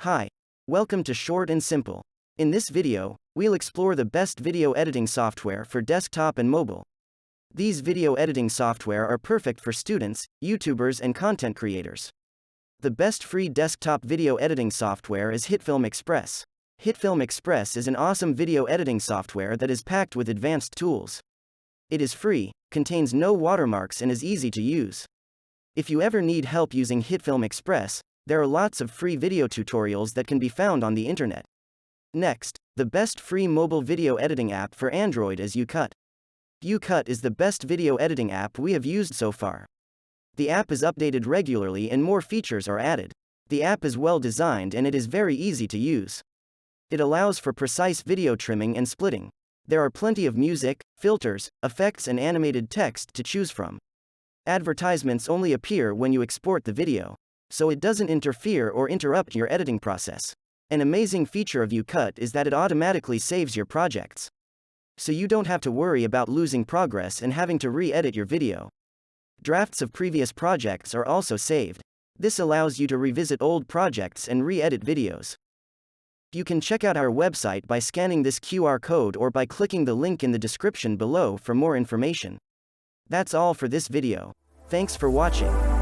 Hi. Welcome to Short and Simple. In this video, we'll explore the best video editing software for desktop and mobile. These video editing software are perfect for students, YouTubers, and content creators. The best free desktop video editing software is Hitfilm Express. Hitfilm Express is an awesome video editing software that is packed with advanced tools. It is free, contains no watermarks, and is easy to use. If you ever need help using Hitfilm Express, there are lots of free video tutorials that can be found on the internet. Next, the best free mobile video editing app for Android is YouCut. YouCut is the best video editing app we have used so far. The app is updated regularly and more features are added. The app is well designed and it is very easy to use. It allows for precise video trimming and splitting. There are plenty of music, filters, effects, and animated text to choose from. Advertisements only appear when you export the video, so it doesn't interfere or interrupt your editing process. An amazing feature of YouCut is that it automatically saves your projects, so you don't have to worry about losing progress and having to re-edit your video. Drafts of previous projects are also saved. This allows you to revisit old projects and re-edit videos. You can check out our website by scanning this QR code or by clicking the link in the description below for more information. That's all for this video. Thanks for watching.